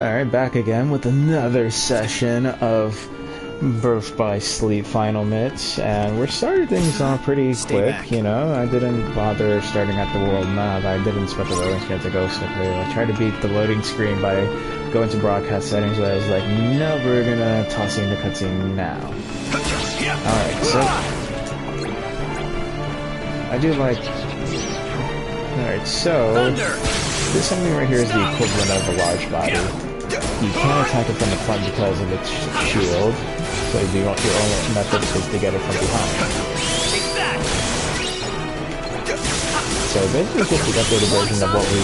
Alright, back again with another session of Birth by Sleep Final Mitts, and we're starting things off pretty quick, you know. I didn't bother starting at the world map. I didn't split the loading screen to go quickly. I tried to beat the loading screen by going to broadcast settings, but I was like, no, we're gonna toss you into cutscene now. Alright, so I do like... Alright, so this something right here is the equivalent of a large body. You can't attack it from the front because of its shield, so your only method is to get it from behind. So basically just the updated version of what we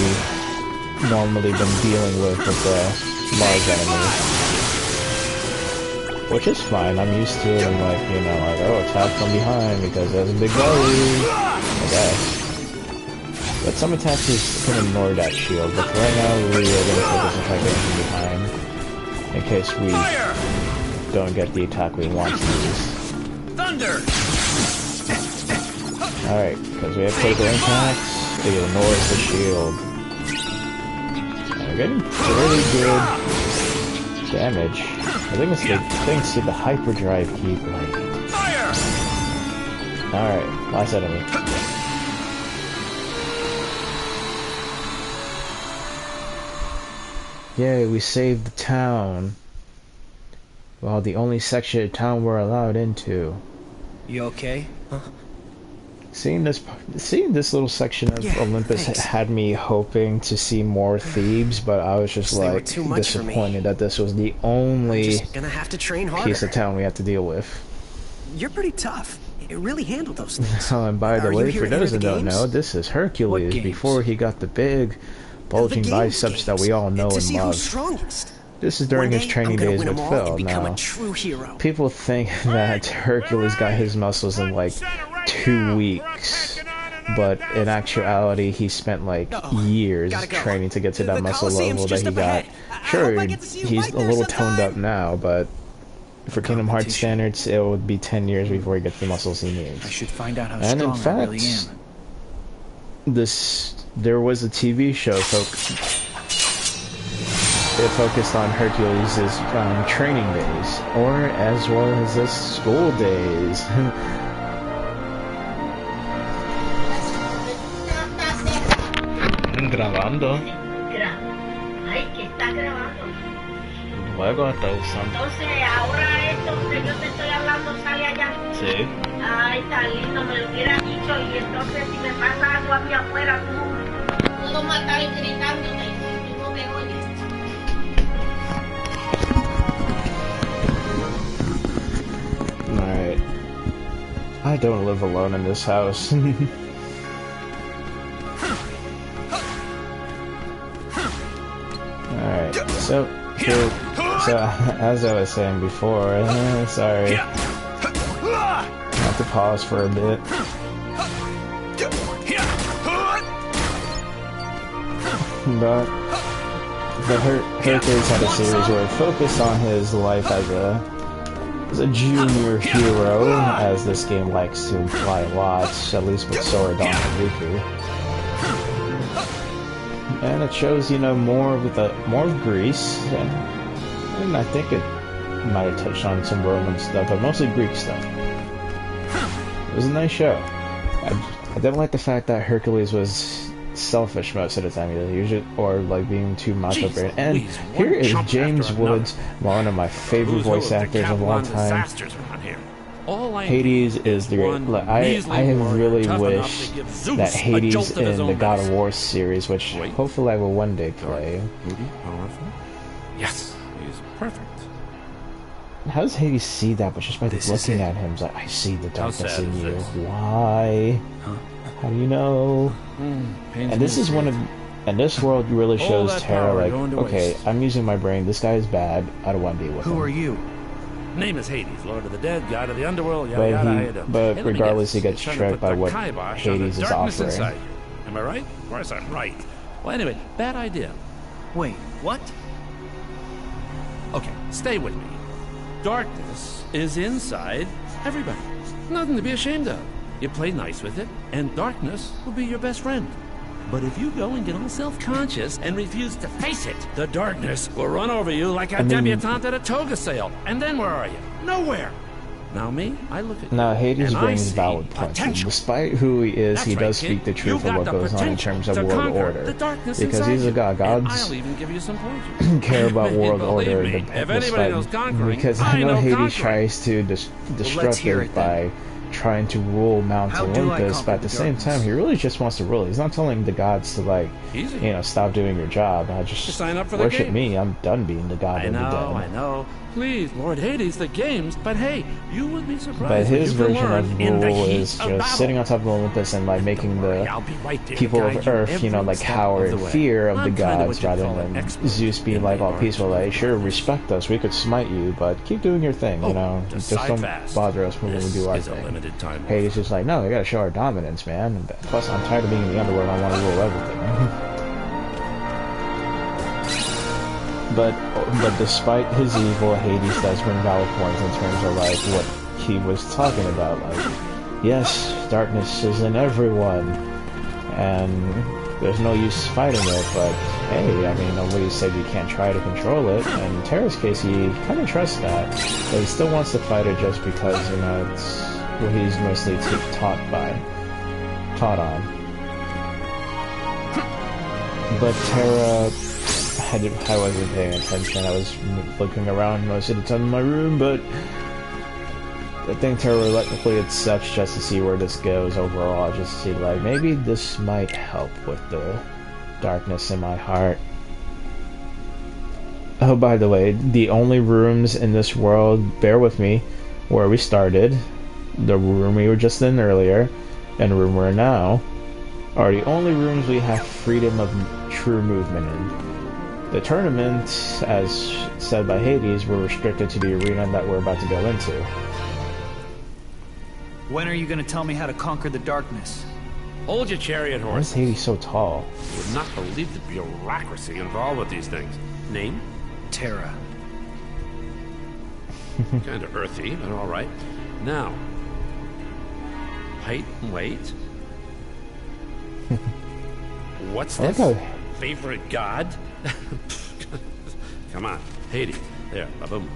normally been dealing with the large enemy. Which is fine, I'm used to it, I'm like, you know, like, oh, attack from behind because there's a big belly, I guess. But some attacks can ignore that shield, but for right now we are going to focus on attacking from behind, in case we don't get the attack we want to use. Thunder! Alright, because we have critical impacts, it ignores the shield. And we're getting pretty good damage. I think it's the thanks to the hyperdrive keyblade. Alright, last enemy. Yay, we saved the town. Well, the only section of town we're allowed into. You okay? Huh? Seeing this little section of Olympus had me hoping to see more Thebes, but I was just like disappointed that this was the only piece of town we have to deal with. You're pretty tough. It really handled those things. Oh, and by the way, for those that don't know, this is Hercules before he got the big bulging biceps that we all know and love. This is during his training days with Phil. Now, people think that Hercules got his muscles in like 2 weeks, but in actuality he spent like years training to get to that muscle level that he got. Sure, he's a little toned up now, but for Kingdom Hearts standards it would be 10 years before he gets the muscles he needs. I should find out how and in fact, there was a TV show it focused on Hercules' training days, or as well as his school days. Grabando. Ay, que está grabando. Luego está usando. Entonces, ahora esto que yo te estoy hablando sale allá. Sí. Ay, está lindo, me lo hubiera dicho. Y entonces, si me pasa algo a mí afuera, tú puedo matar gritándote y tú no me oyes. Alright. I don't live alone in this house. Alright, so as I was saying before, sorry, I have to pause for a bit. But Hercules had a series where it focused on his life as a junior hero, as this game likes to imply a lot, at least with Sora, Dawn, and Riku. And it shows, you know, more of Greece, and I think it might have touched on some Roman stuff, but mostly Greek stuff. It was a nice show. I didn't like the fact that Hercules was selfish most of the time, usually, or like being too macho brain. And here is James Woods, one of my favorite voice actors of all time. Hades is the great. Like, I really wish that Hades in the God of War series, which hopefully I will one day play. Yes, he's perfect. How does Hades see that? But just by looking at him, it's like, I see the darkness in you. Why? How do you know? And this is and this world really shows Terra, like, okay, I'm using my brain, this guy is bad, I don't want to deal with him. Who are you? Name is Hades, Lord of the Dead, God of the Underworld, yada yada. But regardless, he gets struck by what Hades is offering. Inside. Am I right? Of course I'm right. Well, anyway, bad idea. Wait, what? Okay, stay with me. Darkness is inside everybody. Nothing to be ashamed of. You play nice with it, and darkness will be your best friend. But if you go and get all self-conscious and refuse to face it, the darkness will run over you like a debutante at a toga sale. And then where are you? Nowhere. Now me, I look at now Hades brings valid points. Despite who he is, he does speak the truth of what goes on in terms of world order. Because he's a god. Gods care about world order despite, because I know Hades tries to disrupt it by trying to rule Mount Olympus, but at the same time he really just wants to rule. He's not telling the gods to, like, you know, stop doing your job. I just worship me. I'm done being the god of the dead. I know. Please, Lord Hades, the games. But hey, you would be surprised. But his version of rule is just sitting on top of Olympus and, like, making the people of Earth, you know, like, cower in fear of the gods rather than Zeus being like all peaceful, like, sure, respect us, we could smite you, but keep doing your thing, you know, just don't bother us when we do our thing. Hades is like, no, we gotta show our dominance, man. Plus, I'm tired of being in the underworld, I want to rule everything. But despite his evil, Hades does bring valid points in terms of, like, what he was talking about. Like, yes, darkness is in everyone, and there's no use fighting it, but hey, I mean, nobody said you can't try to control it. And in Terra's case, he kind of trusts that, but he still wants to fight it just because, you know, it's what he's mostly taught on. But Terra... I wasn't paying attention. I was looking around most of the time in my room, but I think Terra reluctantly accepts just to see where this goes overall, just to see, like, maybe this might help with the darkness in my heart. Oh, by the way, the only rooms in this world, bear with me, where we started, the room we were just in earlier, and the room we're in now, are the only rooms we have freedom of true movement in. The tournament, as said by Hades, were restricted to the arena that we're about to go into. When are you going to tell me how to conquer the darkness? Hold your chariot horse. Why is Hades so tall? You would not believe the bureaucracy involved with these things. Name? Terra. Kind of earthy, but all right. Now, height and weight. What's this? Favorite god? Come on, Hades. There, ba-boom.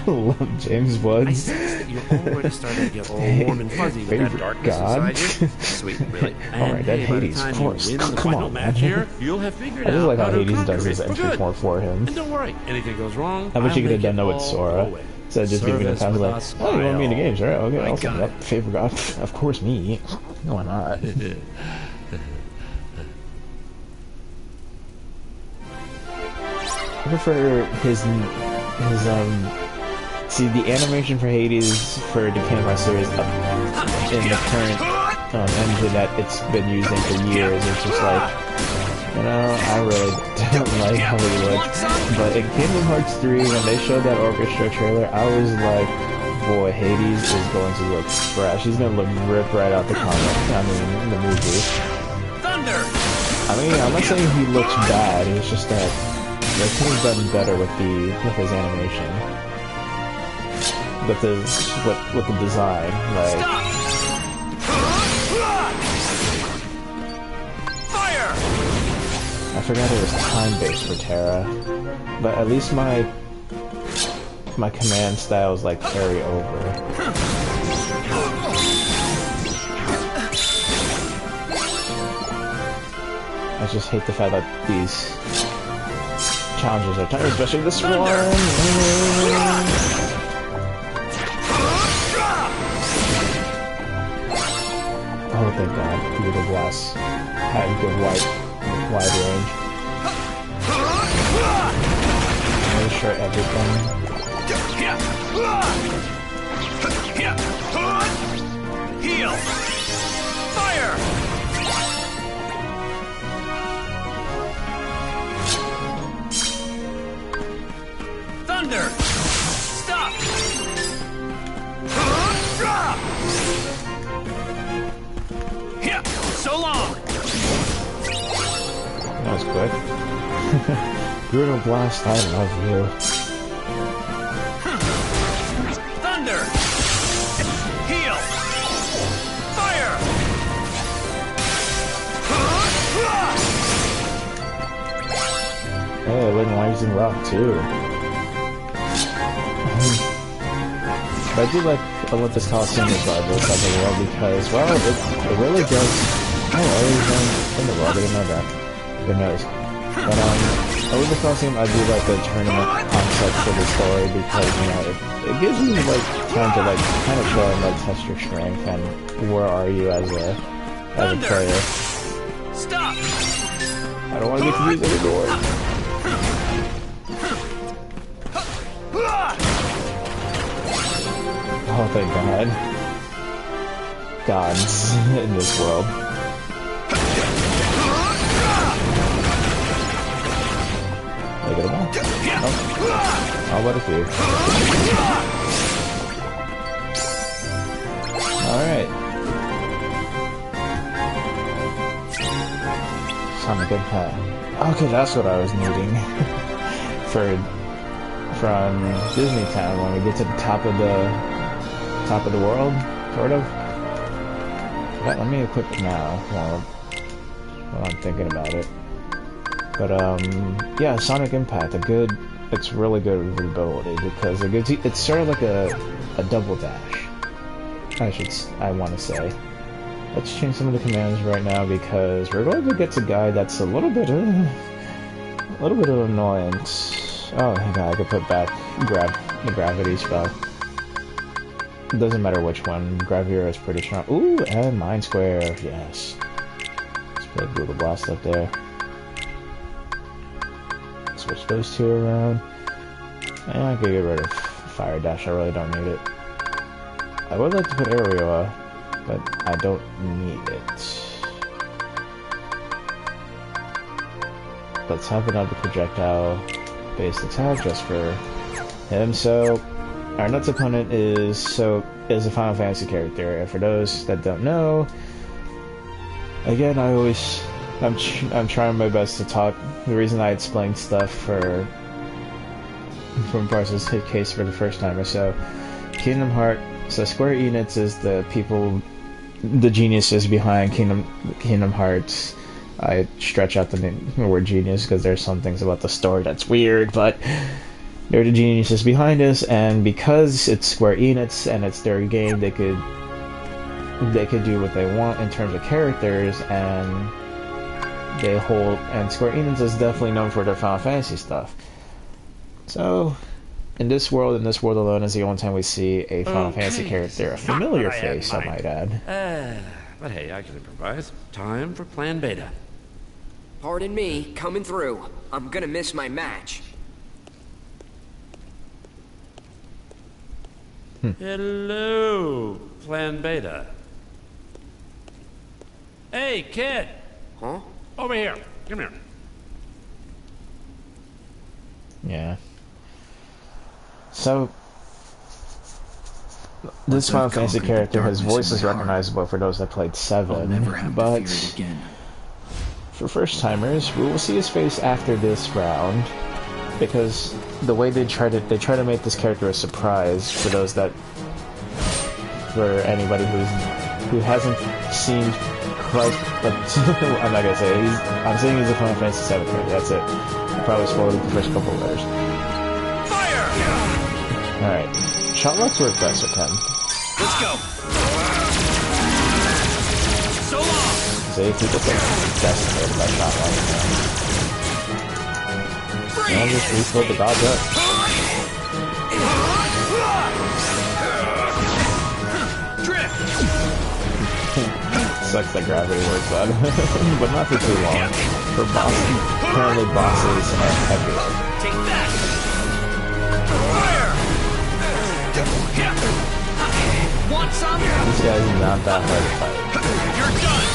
Love James Woods. I sense that you're already starting to get all warm and fuzzy with that darkness inside you. Sweet, really. Alright, that Hades, of course. Come on, man. Here, you'll have figured I just like out how Hades does his entry more for him. And don't worry, anything goes wrong, I bet you could have done that with Sora. Instead of just giving it time, like, oh, you want me in the games, right? Okay, awesome. Yep, favorite god. Of course, me. Why not? I prefer his see the animation for Hades for the Kingdom Hearts series in the current engine that it's been using for years. It's just like, you know, I really don't like how he looks. But in Kingdom Hearts 3, when they showed that orchestra trailer, I was like, boy, Hades is going to look fresh. He's going to look ripped right out the comic. I mean, in the movie. Thunder. I mean, I'm not saying he looks bad. It's just that they could have done better with his animation, with the design. Like, fire! I forgot it was time-based for Terra, but at least my command styles like carry over. I just hate the fact that these challenges are time, especially this one. Oh, thank God. The glass had good wide range. Make sure everything. Heal! Fire! Thunder! Stop! Yeah, so long! That was quick. Brutal Blast, I love you. Thunder! Heal! Fire! Hey, Rising Rock too. But I do like Olympus Coliseum regardless of the world because, well, it really does. Oh, he's in the world. I didn't know that. Who knows? But Olympus Coliseum, I do like the tournament concept for the story because, you know, it gives you like time to like kind of show and like test your strength and where are you as a player. Stop! I don't want to get confused anymore. Oh, thank God. Gods in this world. Did I get them all? Oh. I'll let a few. Alright. Sonic Impact. Okay, that's what I was needing. From Disney Town when we get to the top of the world, sort of. Yeah, let me equip it now while I'm thinking about it. But yeah, Sonic Impact, it's really good with ability because it's sort of like a double dash. I want to say. Let's change some of the commands right now because we're going to get to a guy that's a little bit of annoyance. Oh, yeah, I could put back the gravity spell. It doesn't matter which one. Gravira is pretty strong. Ooh, and Mind Square, yes. Let's put a Google Blast up there. Switch those two around. And I could get rid of Fire Dash, I really don't need it. I would like to put Aerial, but I don't need it. Let's have another projectile base attack just for him. So our next opponent is a Final Fantasy character. And for those that don't know, again, I'm trying my best to talk. The reason I explain stuff from Parsons' case for the first time or so. Kingdom Hearts. So Square Enix is the geniuses behind Kingdom Hearts. I stretch out the word genius because there's some things about the story that's weird, but they're the geniuses behind this, and because it's Square Enix and it's their game, they could do what they want in terms of characters, and Square Enix is definitely known for their Final Fantasy stuff. So in this world alone is the only time we see a Final Fantasy character, a familiar face, I might add. But hey, I can improvise. Time for Plan Beta. Pardon me, coming through. I'm gonna miss my match. Hello, Plan Beta. Hey, kid! Huh? Over here. Come here. Yeah. So, this Final Fantasy character, his voice is recognizable for those that played 7, but for first-timers, we will see his face after this round, because the way they try to make this character a surprise for anybody who hasn't seen Christ, but I'm not gonna say it. I'm saying he's a Final Fantasy 7 character, that's it. I probably spoiled the first couple of letters. Alright. Shotlocks work best with him. Let's go. So long. See, people get decimated by shotlocks. And just refill the dodge up. Sucks that gravity works on but not for too long. For bosses, apparently bosses are heavier. Take that. Want some? This guy's not that hard to fight. You're done.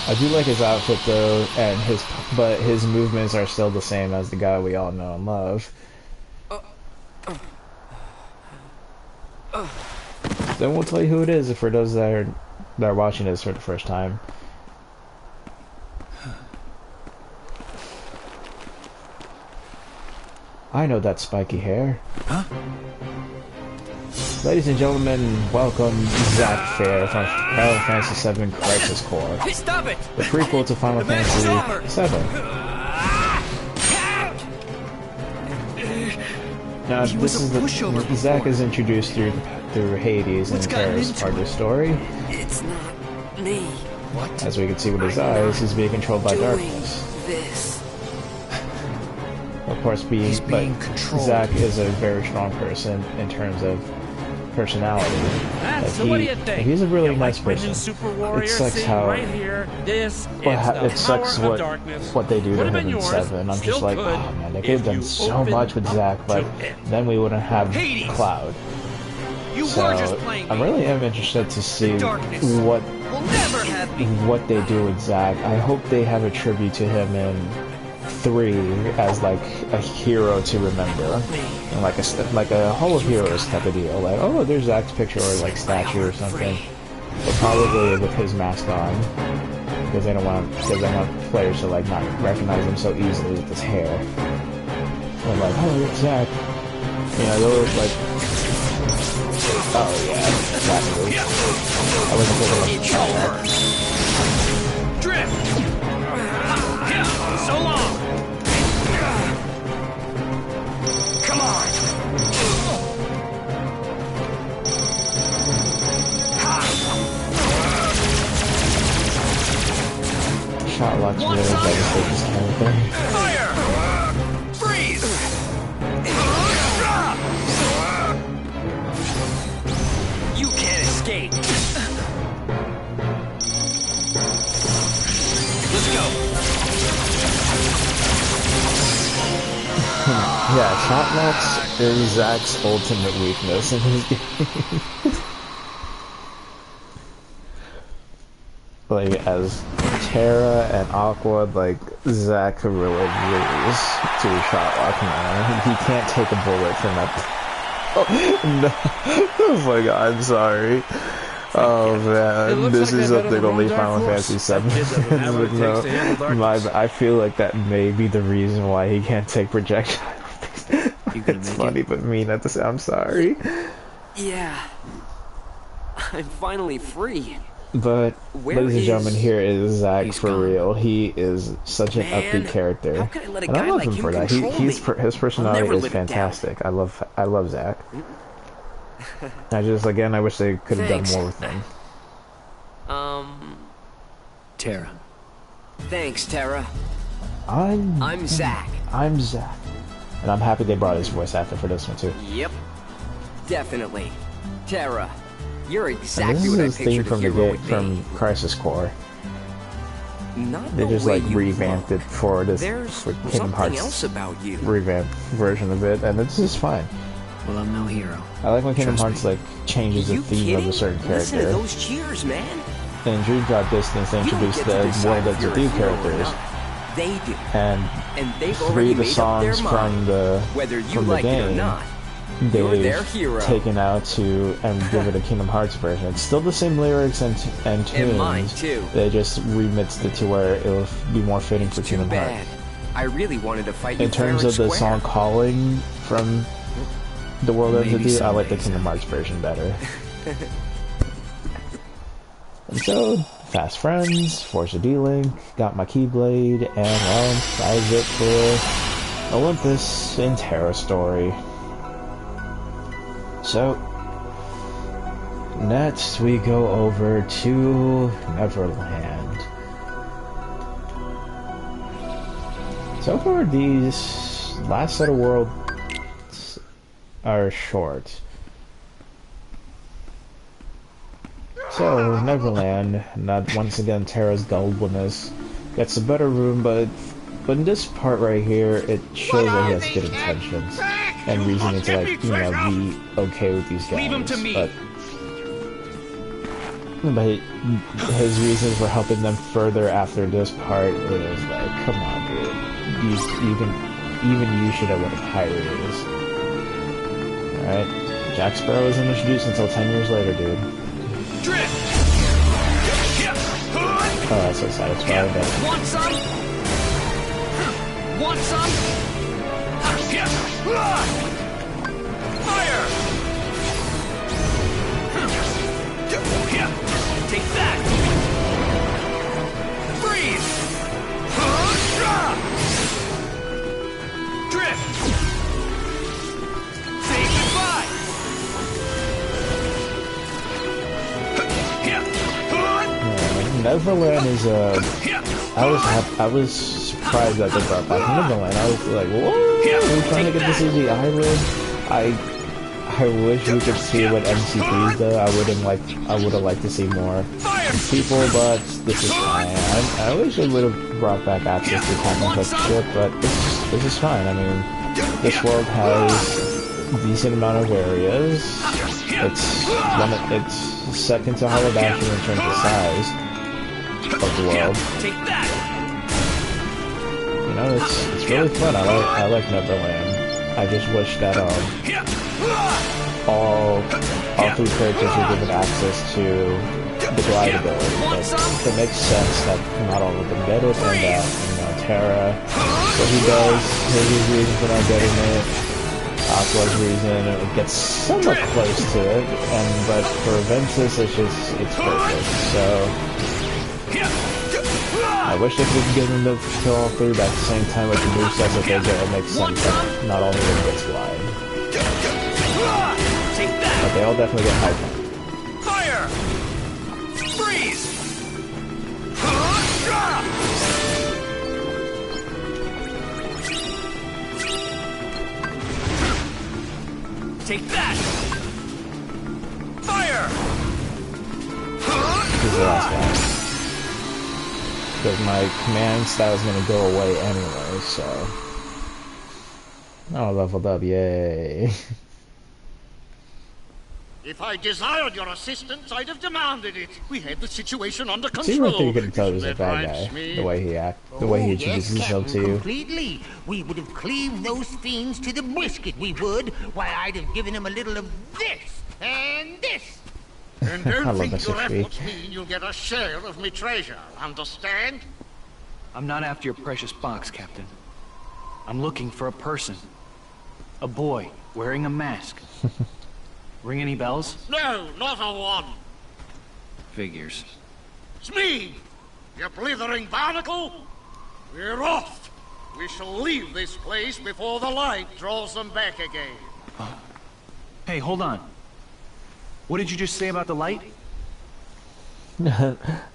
I do like his outfit though, and but his movements are still the same as the guy we all know and love. Then we'll tell you who it is for those that are watching this for the first time. I know that spiky hair. Huh? Ladies and gentlemen, welcome Zack Fair from Final Fantasy VII Crisis Core, Stop it! the prequel to Final Fantasy VII. Now, this is the Zack is introduced through Hades and Terra's part of the story. It's not me. What? As we can see with his eyes, he's being controlled by darkness. This. Of course, but Zack is a very strong person in terms of personality. So what do you think? He's a really You nice like my person. new Super Warrior? It sucks See, how right here, this it sucks what they do to him in 7. I'm just like, oh man, they could have done so much with Zack, but then we wouldn't have Cloud. So I really am interested to see what they do with Zack. I hope they have a tribute to him in 3 as like a hero to remember, and like a Hall of Heroes type of deal. Like, oh, there's Zack's picture or like statue or something, but probably with his mask on, because they want players to like not recognize him so easily with his hair. And like, oh, it's Zack. You know, they'll look like, oh yeah, exactly. I wasn't thinking of that. Drift! So long! Come on! Shot locks really like this kind of thing. Fire! Freeze! You can't escape! Let's go! Yeah, shot locks is Zack's ultimate weakness in his game. Like, as Terra and Aqua, like, Zack really lose to shot lock, man. He can't take a bullet from that. Oh, no. Oh my god, I'm sorry. Oh man, this is something only Final Fantasy VII. No, I feel like that may be the reason why he can't take projectiles. It's funny but mean at the same. I'm sorry. Yeah. I'm finally free. But, ladies and gentlemen, here is Zack for real. He is such an upbeat character, and I love him for that. His personality is fantastic. I love Zack. I wish they could have done more with him. Terra. Thanks, Terra. I'm Zack. I'm Zack. And I'm happy they brought his voice actor for this one too. Yep. Definitely. Terra, you're And exactly this what I is his theme pictured a from hero would be. from Crisis Core. Not They the just way like you revamped look. it for this There's for Kingdom something Hearts else about you. revamped version of it, and it's just fine. Well, I'm no hero. I like when Kingdom Trust Hearts like changes the You theme kidding? of a certain Listen to character. those cheers, man. In Dream Drop Distance, they You don't introduced get to the decide World if of you're the a hero or characters, not. They do. and they've 3 already of the made up songs their from mind. the Whether you like it or game not, you're their they've hero. taken out to and give it a Kingdom Hearts version. It's still the same lyrics and tunes. And mine too. They just remixed it to where it'll be more fitting for Too Kingdom bad. Hearts. I really wanted to fight you In terms fair of the and square. song Calling from the World of Maybe the I like the someday, Kingdom Hearts version better. And so, Fast Friends, Force of D-Link, got my Keyblade, and well, that is it for Olympus in Terra story. So, next we go over to Neverland. So far, these last set of worlds are short. So, Neverland, not once again Terra's gullibility, gets a better room, but in this part right here, it shows that he has good intentions and reasoning to, like, you know, be okay with these guys. Leave him to me. But his reasons for helping them further after this part is like, come on, dude, even you should have what a pirate is. Alright, Jack Sparrow isn't introduced until 10 years later, dude. Drift! Oh, that's so satisfying. Want some? Want some? Fire! Neverland is I was surprised that they brought back Neverland. I was like, whoa, we're trying to get to see the island. I wish we could see what MCPs though. I would have liked to see more people, but this is fine. I wish they would have brought back access to Captain Cook's ship, but this is fine. I mean, this world has a decent amount of areas. It's second to Hollow Bastion in terms of size of the world. You know, it's really fun. I like Neverland. I just wish that all three characters were given access to the glide ability. It makes sense that not all of them get it, and that, you know, Terra, what he does, his reason for not getting it, Aqua's reason, it gets somewhat close to it, but for Ventus, it's perfect. So I wish they could get them to kill all three, but at the same time with the movesets that they get, it makes sense that not all of them gets glide. But they all definitely get high jump. Fire! Freeze! Take that! Fire! Who's the last guy? Because my command style is going to go away anyway, so... Oh, leveled up, yay. If I desired your assistance, I'd have demanded it. We had the situation under control. See, right there you can tell he's a bad guy. The way he introduces himself to you. Completely. We would have cleaved those fiends to the brisket, we would. Why, I'd have given him a little of this and this. And don't think your efforts mean you'll get a share of me treasure, understand? I'm not after your precious box, Captain. I'm looking for a person. A boy wearing a mask. Ring any bells? No, not a one. Figures. It's me, you blithering barnacle. We're off. We shall leave this place before the light draws them back again. Hey, hold on. What did you just say about the light?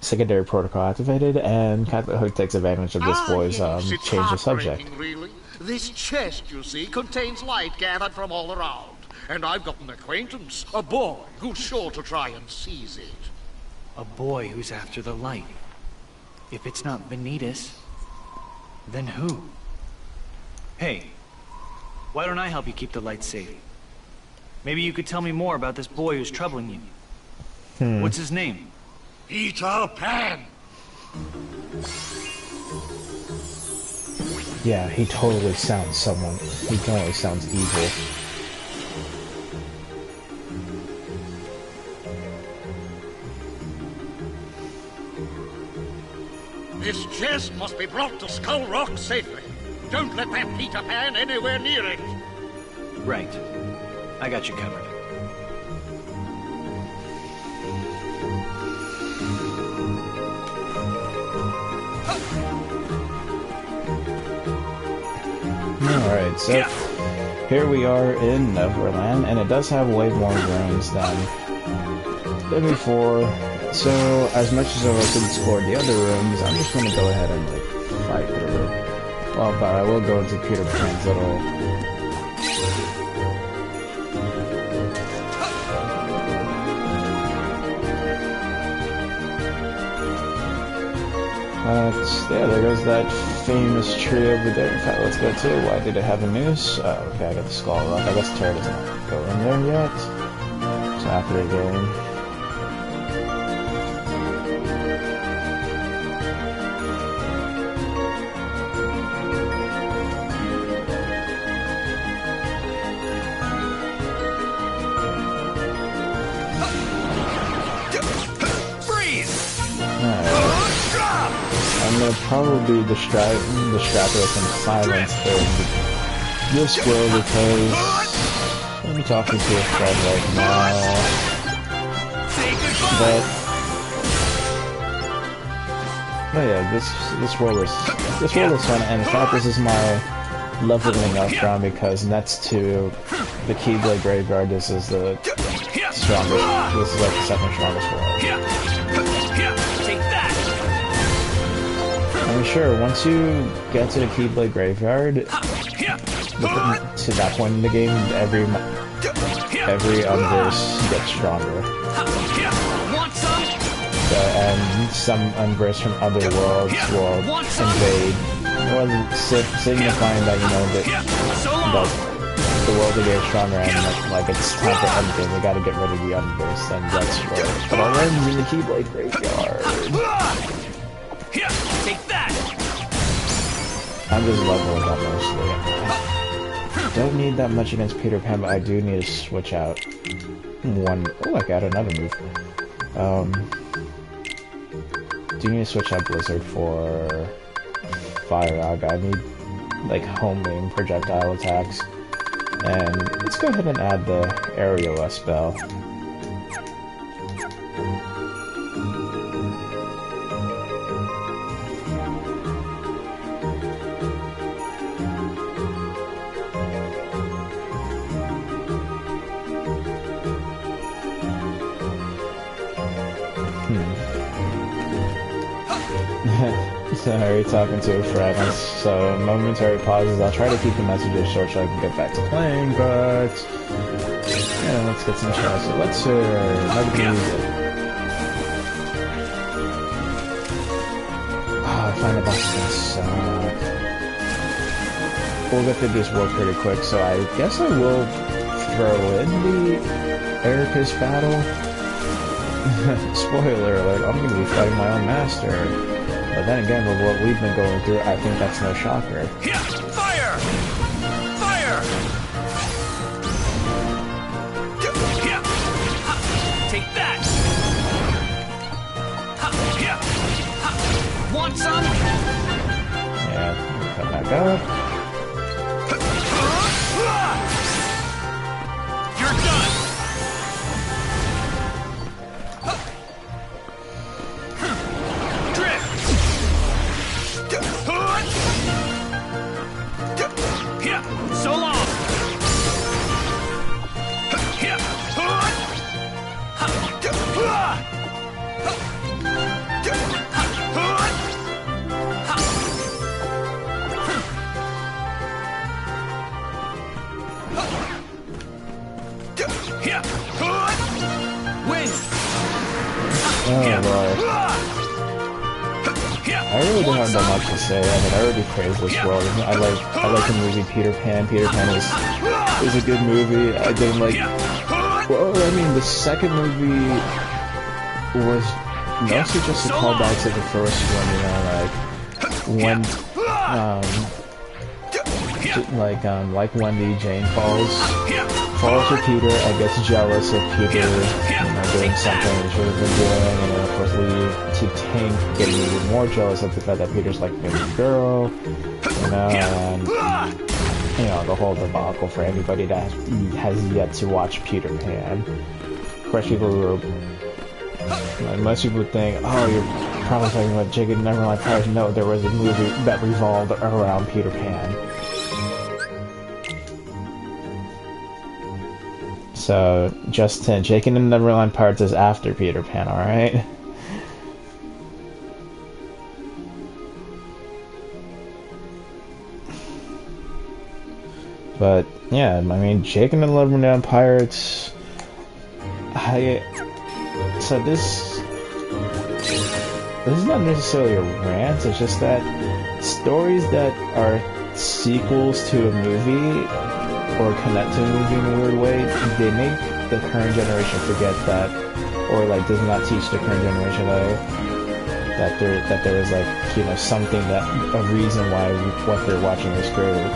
Secondary protocol activated, and Captain Hook takes advantage of this boy's change of subject. Really. This chest, you see, contains light gathered from all around. And I've got an acquaintance, a boy, who's sure to try and seize it. A boy who's after the light. If it's not Vanitas, then who? Hey, why don't I help you keep the light safe? Maybe you could tell me more about this boy who's troubling you. What's his name? Peter Pan! Yeah, he totally sounds evil. This chest must be brought to Skull Rock safely. Don't let that Peter Pan anywhere near it. Right. I got you covered. Alright, so here we are in Neverland, and it does have way more rooms than before. So, as much as I like to explore the other rooms, I'm just going to go ahead and, fight for the room. Well, but I will go into Peter Pan's little... yeah, there goes that famous tree over there. In fact, let's go to it. Why did it have a noose? Oh, okay, I got the Skull Rock. I guess Terra doesn't go in there yet. So after the game... I'm gonna probably distract with some silence in this world because I'm talking to a friend right now. But yeah, this world is fun, and in fact this is my leveling up round because next to the Keyblade Graveyard, this is the strongest. This is like the second strongest world. Take that! sure, once you get to the Keyblade Graveyard, to that point in the game, every Unverse gets stronger. And some Unverse from other worlds will invade, well, signifying that, you know, that the world will get stronger and like it's time for everything. We gotta get rid of the Unverse, and that's where it all ends in the Keyblade Graveyard. Take that! I'm just leveling up mostly. I don't need that much against Peter Pan, but I do need to switch out one. Oh, I got another move. Do need to switch out Blizzard for Fire Aga. I need like homing projectile attacks. And let's go ahead and add the Areola spell. Sorry, talking to a friend, so momentary pauses. I'll try to keep the messages short so I can get back to playing, but yeah, let's get some shots. So let's never use it. Oh, I find the boss gonna suck. We'll get through this world pretty quick, so I guess I will throw in the Ericus battle. Spoiler alert, I'm gonna be fighting my own master. But then again, with what we've been going through, I think that's no shocker. Fire! Fire! Take that! Want some? Yeah, come back up. You're done! So long! Win! Oh, Lord. I really don't have that much to say. I mean, I already praised this world. I like the movie Peter Pan. Peter Pan is a good movie. I didn't like. Well, I mean, the second movie was mostly just a callback to the first one. You know, like when the Jane falls for Peter, I gets jealous of Peter, you know, doing something he should have been doing, and then of course lead to Tank getting even more jealous of the fact that Peter's like a baby girl, you know, and you know, the whole debacle for anybody that has yet to watch Peter Pan. Of course, people who are, like, most people would think, oh, you're probably talking about Jake and Neverland Pirates. No, there was a movie that revolved around Peter Pan. So, just Jake and the Neverland Pirates is after Peter Pan, alright? But, yeah, I mean, Jake and the Neverland Pirates... So this is not necessarily a rant, it's just that stories that are sequels to a movie or connect to a movie in a weird way, they make the current generation forget that, or like does not teach the current generation that there is, like, you know, something, that a reason why what they're watching is great.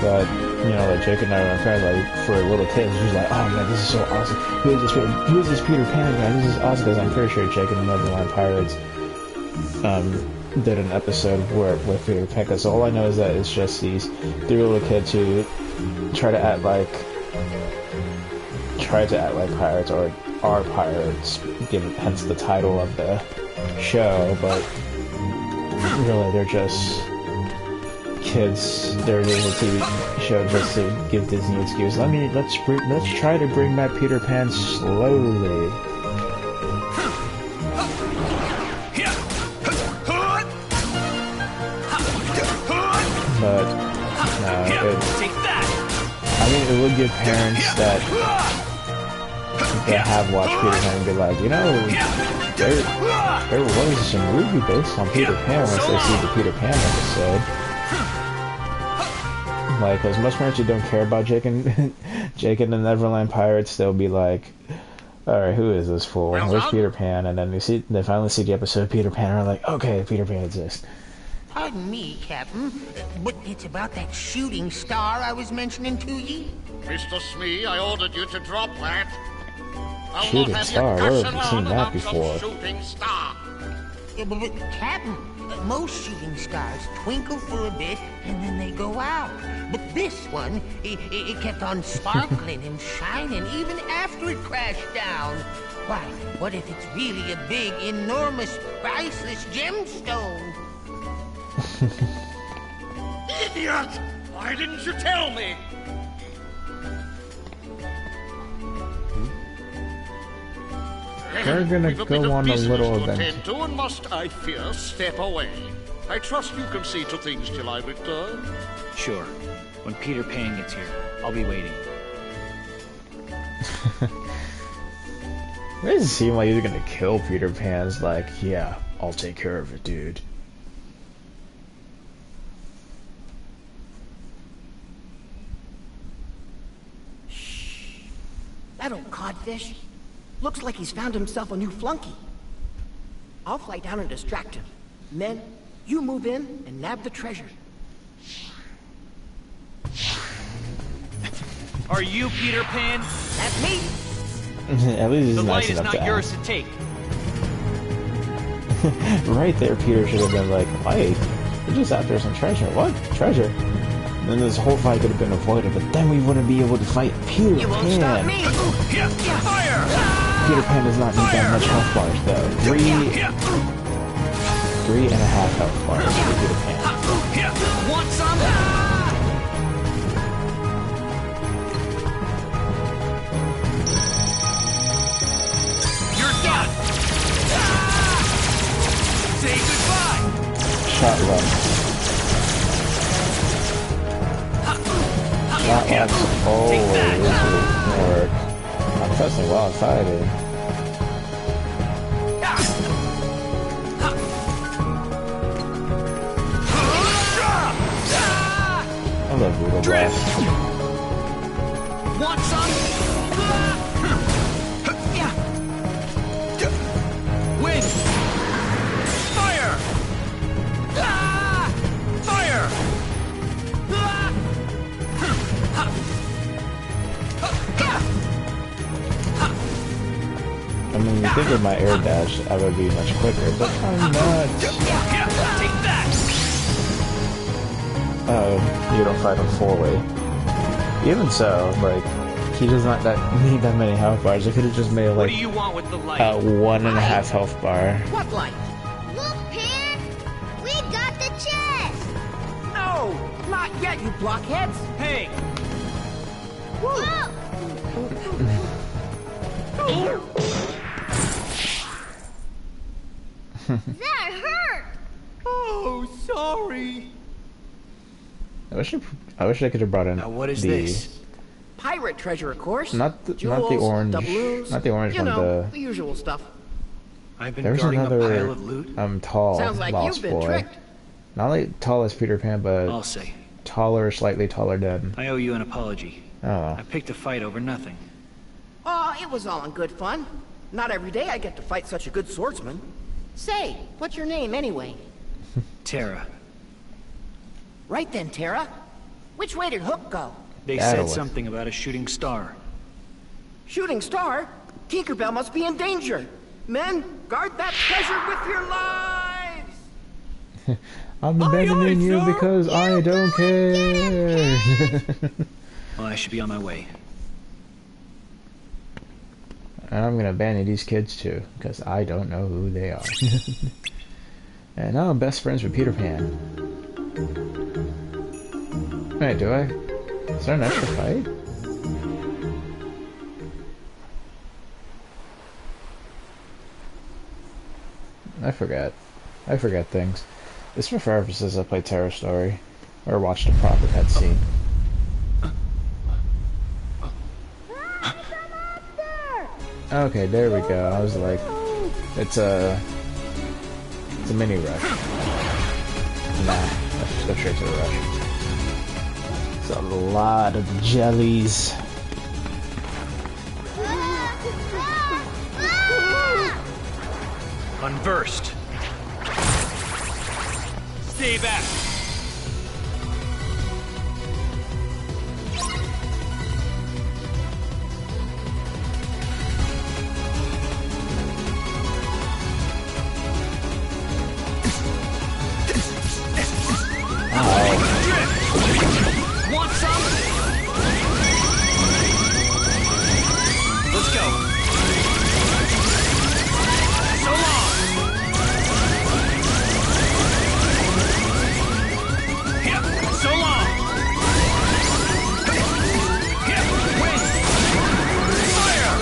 But you know, like Jake and I were friends, like for little kids, she's like, oh man, this is so awesome. Who is this Peter Pan guy? This is awesome, because I'm pretty sure Jake and the Neverland Pirates did an episode with Peter Pan, because all I know is that it's just these three little kids who try to act like pirates, or are pirates, hence the title of the show, but really they're just kids during the TV show just to give Disney an excuse. Let's try to bring back Peter Pan slowly. But no, I mean, it would give parents that have watched Peter Pan and be like, you know, there was a movie based on Peter Pan once they see the Peter Pan episode. Like, as much parents who don't care about Jake and the Neverland Pirates, they'll be like, alright, who is this fool? Where's Peter Pan? And then they finally see the episode of Peter Pan and are like, okay, Peter Pan exists. Pardon me, Captain, but it's about that shooting star I was mentioning to ye. Mr. Smee, I ordered you to drop that. Shooting star? Where have you seen that before? Shooting star. But Captain, most shooting stars twinkle for a bit and then they go out. But this one, it kept on sparkling and shining even after it crashed down. Why, what if it's really a big, enormous, priceless gemstone? Idiot! Why didn't you tell me? We're gonna go on a little event. To and must, I fear, step away. I trust you can see to things till I return. Sure. When Peter Pan gets here, I'll be waiting. It doesn't seem like he's gonna kill Peter Pan. It's like, yeah, I'll take care of it, dude. That old codfish looks like he's found himself a new flunky. I'll fly down and distract him. Men, you move in and nab the treasure. Are you Peter Pan? That's me. At least he's the nice light is enough not to yours ask. to take. Right there, Peter should have been like, "Wait, we're just after some treasure. What treasure?" And then this whole fight could have been avoided, but then we wouldn't be able to fight Peter You won't Pan. stop me. Fire! Peter Pan does not need that much health bars, though. 3.5 health bars for Peter Pan. Want some? You're done! Say goodbye! Shot left. That left. Oh, this will work. I'm pressing while fighting. I love Brutal Blast. Want some? Win! Fire! Fire! I mean, you think with my air dash, I would be much quicker, but I'm not. Take that! Oh, you don't fight him fully. Even so, like, he does not need that many health bars. I could have just made What like do you want with the light? 1.5 health bar. What light? Look, Pan! We got the chest! No, not yet, you blockheads. Hey! Whoa! That hurt! Oh, sorry. I wish I could have brought in Now what is the this? Pirate treasure, of course. not the Jewels, orange doubloons, not the orange you one. know, the usual stuff. I've been There's guarding a pile another of loot. tall Sounds like lost you've been boy. tricked. Not like tall as Peter Pan, but I'll say. taller, slightly taller than. I owe you an apology. Oh. I picked a fight over nothing. Oh, it was all in good fun. Not every day I get to fight such a good swordsman. Say, what's your name anyway? Terra. Right then, Terra. Which way did Hook go? They said something about a shooting star. Shooting star? Tinkerbell must be in danger. Men, guard that treasure with your lives! I'm abandoning you because I don't care. Well, I should be on my way. And I'm gonna abandon these kids too, because I don't know who they are. And now I'm best friends with Peter Pan. Wait, do I? Is there an extra fight? I forget. I forget things. It's been forever since I played Terra Story. Or watched a proper cutscene. Okay, there we go. I was like, it's a mini rush. Nah, let's just go straight to the rush. It's a lot of jellies. Unversed. Stay back. Want some? Let's go. So long. Yeah, so long. Yeah, win. Fire!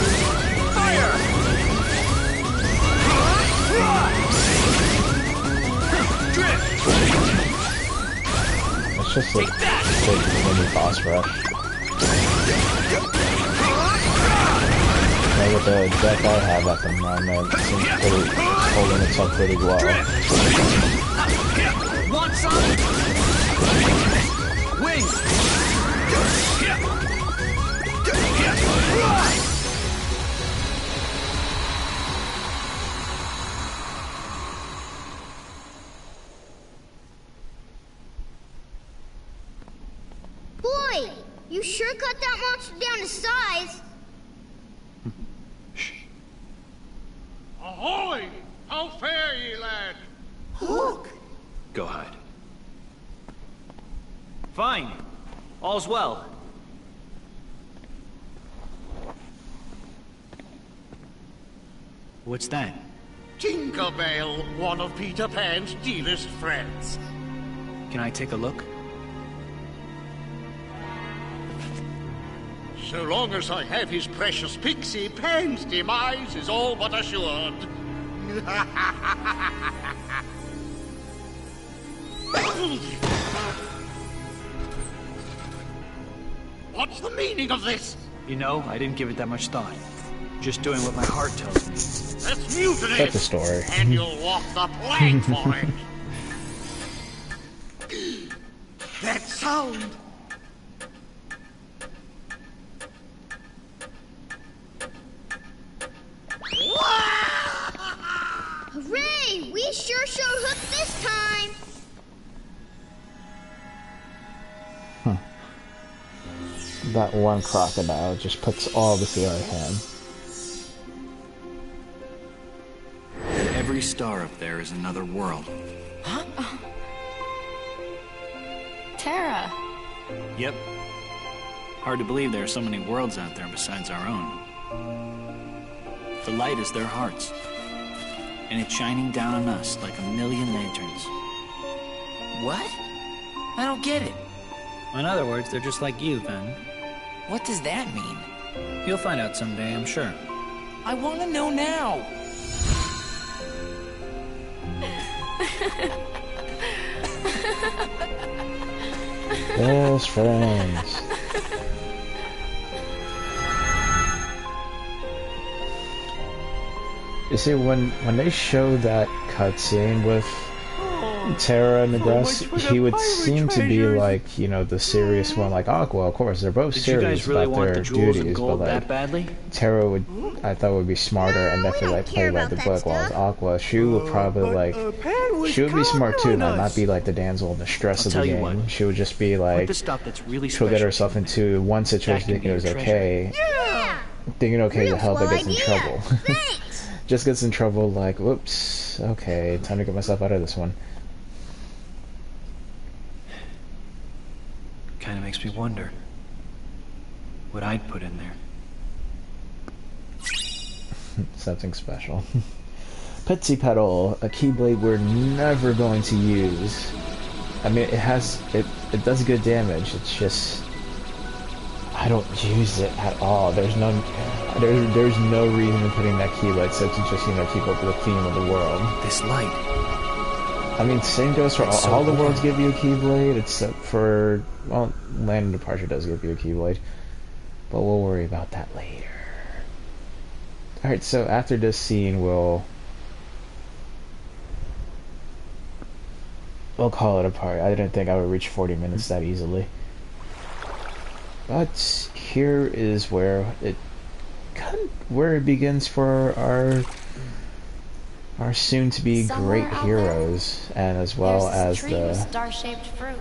Fire! Drift. It's just like big mini boss rush. Now with the deck I have at the moment, it seems to be holding itself pretty well. Want some? Win! Boy, you sure cut that monster down to size. Ahoy! How fare ye, lad? Look! Go hide. Fine. All's well. What's that? Tinkerbell, one of Peter Pan's dearest friends. Can I take a look? So long as I have his precious Pixie, Pan's demise is all but assured. What's the meaning of this? You know, I didn't give it that much thought. Just doing what my heart tells me. That's mutiny. That's a story. And you'll walk the plank for it. That sound. Hooray! We sure showed Hook this time! That one crocodile just puts all the fear in him. Every star up there is another world. Huh? Terra. Yep. Hard to believe there are so many worlds out there besides our own. The light is their hearts. And it's shining down on us like a million lanterns. What? I don't get it. In other words, they're just like you, Ven. What does that mean? You'll find out someday, I'm sure. I want to know now. Best friends. You see, when they show that cutscene with Terra and the grass, he would seem to be like, you know, the serious one, like Aqua. Of course, they're both serious about their duties, but like Terra would, I thought, would be smarter and definitely like play by the book. While Aqua, she would probably like, she would be smart too, but not be like the damsel in the stress of the game. She would just be like, she'll get herself into one situation thinking it was okay, thinking okay to help, but gets in trouble. Just gets in trouble like, whoops, okay, time to get myself out of this one. Kind of makes me wonder what I'd put in there. Something special. Pitsy Pedal, a keyblade we're never going to use. I mean, it does good damage. It's just I don't use it at all. There's no reason in putting that keyblade except to just keep up with the theme of the world. This light. I mean, same goes for all the worlds give you a keyblade except for Land of Departure does give you a keyblade, but we'll worry about that later. All right, so after this scene, we'll call it a party. I didn't think I would reach 40 minutes that easily. But here is where it begins for our soon-to-be great heroes, and as well as the star-shaped fruit.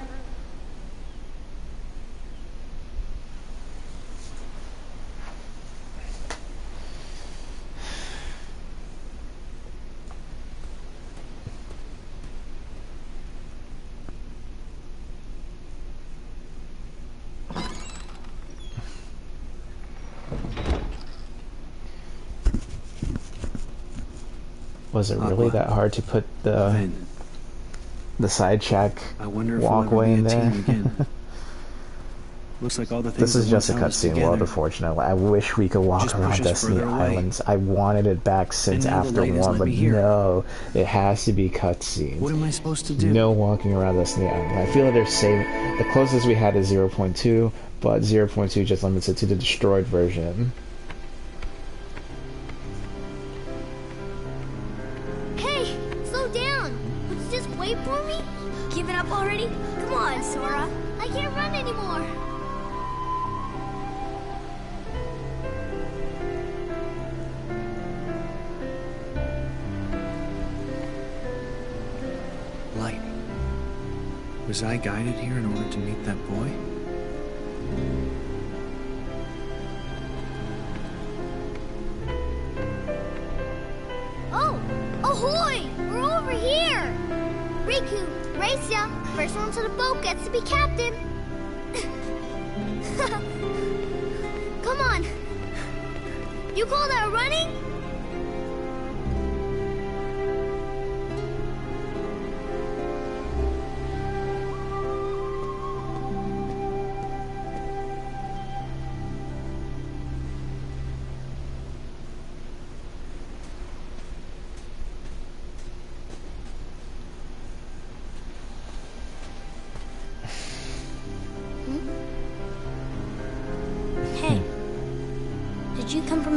Was it really that hard to put the side shack walkway in there? Looks like all the things this is just a cutscene world, unfortunately. I wish we could walk around Destiny Islands. I wanted it back since after 1, but no, it has to be cutscenes. What am I supposed to do? No walking around Destiny Island. I feel like they're saving. The closest we had is 0.2, but 0.2 just limits it to the destroyed version. Sora. I can't run anymore. Light. Was I guided here in order to meet that boy? Oh! Ahoy! We're over here! Riku, race ya! First one to the boat gets to be captain. Come on. You call that running?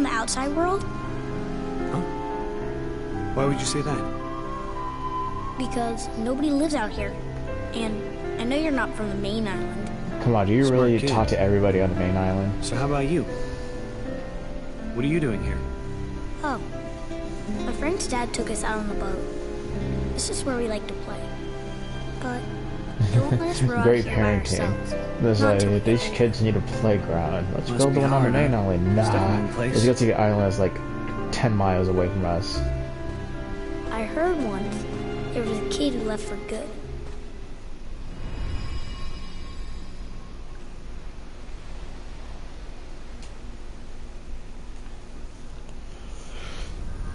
Outside world? Huh? Why would you say that? Because nobody lives out here. And I know you're not from the main island. Come on, do you really talk to everybody on the main island? So how about you? What are you doing here? Oh. My friend's dad took us out on the boat. This is where we like to play. But they won't let us row Great out here by parenting. ourselves. There's like, these kids need a playground. Let's build the one on the main island. Nah. Let's go to the island that's like 10 miles away from us. I heard once there was a kid who left for good.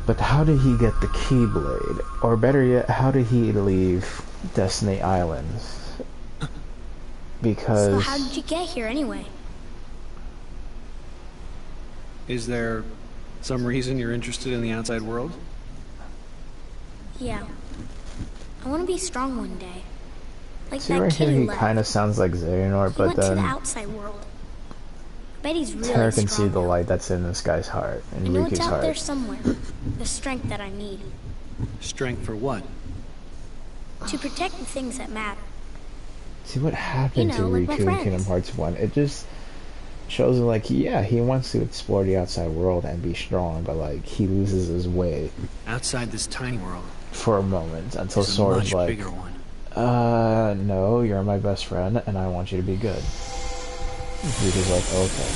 But how did he get the Keyblade? Or better yet, how did he leave Destiny Islands? Because... So how did you get here anyway? Is there some reason you're interested in the outside world? Yeah. I want to be strong one day. Like see, that right kid here he left. kind of sounds like Xehanort, but went then... to the outside world. I bet he's really Terra can see the now. light that's in this guy's heart, in I know Riku's it's out heart. there somewhere. The strength that I need. Strength for what? To protect the things that matter. See what happened You know, to like my Riku in friends. Kingdom Hearts 1. It just shows him like, yeah, he wants to explore the outside world and be strong, but like he loses his way Outside this tiny world. for a moment until There's a Sora's much like, bigger one. no, you're my best friend and I want you to be good. Riku's like, okay.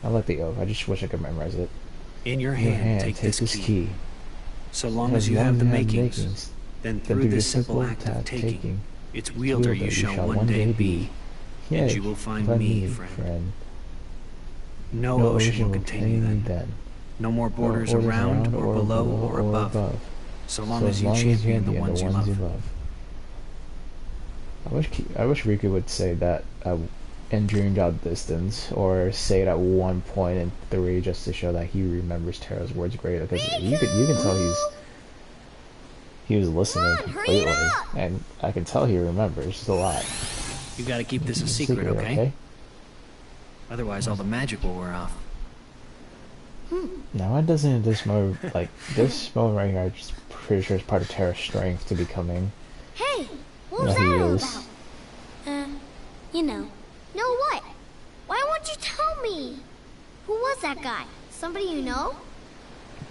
I like the oath. I just wish I could memorize it. In your hand, take this key. So long as you have the makings, then through this simple act of taking, its wielder you shall one day be, and you will find me, friend. No ocean will contain you then. No more borders around or below or above. So long as you champion the ones you love. I wish Riku would say that in Dream Job Distance, or say it at one point in 3 just to show that he remembers Terra's words greatly, because you can tell he was listening completely, and I can tell he remembers a lot. You gotta keep this a secret, okay? Otherwise all the magic will wear off. Now why doesn't this mode, like, this moment right here, I'm just pretty sure it's part of Terra's strength to becoming... Hey! What was that about? You know. Know what? Why won't you tell me? Who was that guy? Somebody you know?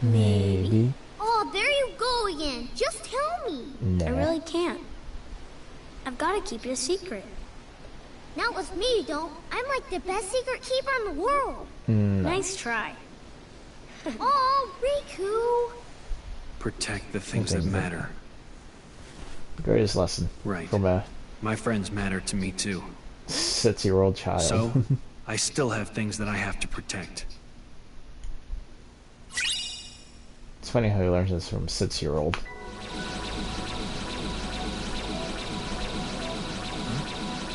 Maybe. Oh, there you go again. Just tell me. Nah. I really can't. I've got to keep it a secret. Not with me, don't. I'm like the best secret keeper in the world. Nice try. Oh, Riku. Protect the things that matter. The greatest lesson. Right. From my friends matter to me too. 6-year-old child. So, I still have things that I have to protect. It's funny how he learns this from a 6-year-old.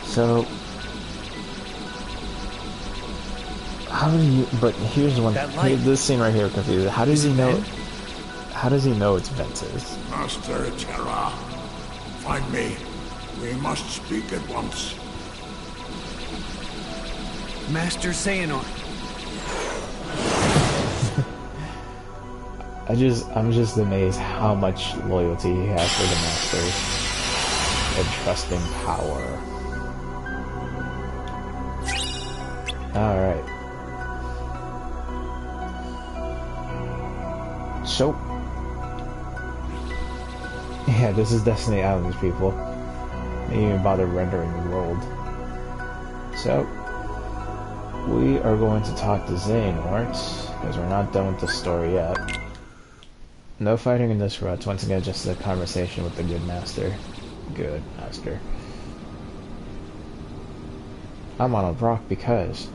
So, how do you? But here's one. This scene right here confuses. How does he know? How does he know it's Ventus? Master Terra, find me. We must speak at once. Master Xehanort. I'm just amazed how much loyalty he has for the Master and trusting power. Alright. So, yeah, this is Destiny Islands, people. They didn't even bother rendering the world. So, we are going to talk to Xehanort, because we're not done with the story yet. No fighting in this route. Once again, just a conversation with the good master. Good master. I'm on a rock because...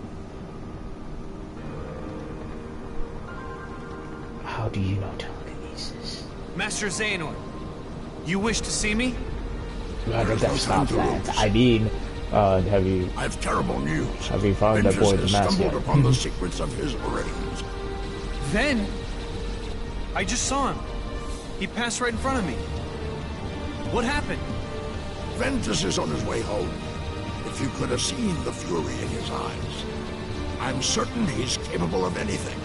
How do you know telekinesis? Master Xehanort, you wish to see me? Stop that. I mean, have you... I have terrible news. Have you found that boy the master? Stumbled upon the secrets of his brains. Then... I just saw him. He passed right in front of me. What happened? Ventus is on his way home. If you could have seen the fury in his eyes, I'm certain he's capable of anything.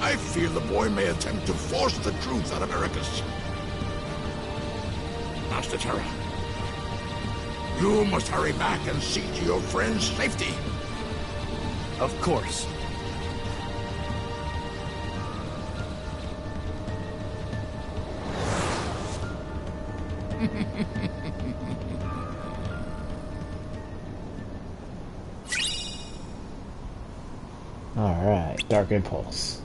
I fear the boy may attempt to force the truth out of Ericus. Master Terra, you must hurry back and see to your friend's safety. Of course. Alright, Dark Impulse.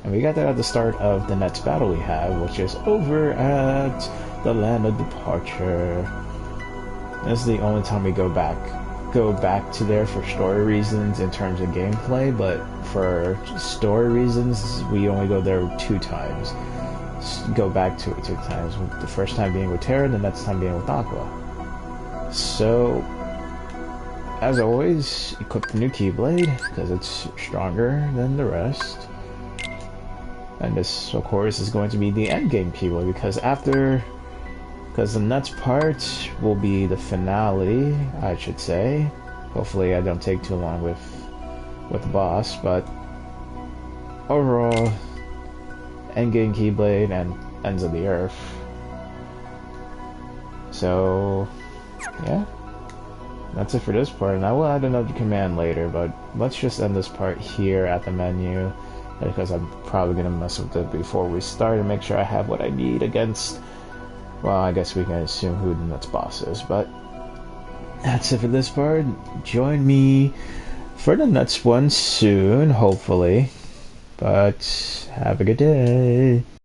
And we got that at the start of the next battle we have, which is over at the Land of Departure. This is the only time we go back to there for story reasons in terms of gameplay, but for story reasons, we only go there 2 times. Go back to it 2 times. The first time being with Terra, the next time being with Aqua. So, as always, equip the new Keyblade, because it's stronger than the rest. And this, of course, is going to be the endgame Keyblade, because the next part will be the finale, I should say. Hopefully I don't take too long with the boss, but overall, endgame Keyblade and Ends of the Earth. So, yeah. That's it for this part, and I will add another command later, but let's just end this part here at the menu, because I'm probably going to mess with it before we start and make sure I have what I need against, well, I guess we can assume who the next boss is, but that's it for this part. Join me for the next one soon, hopefully, but have a good day.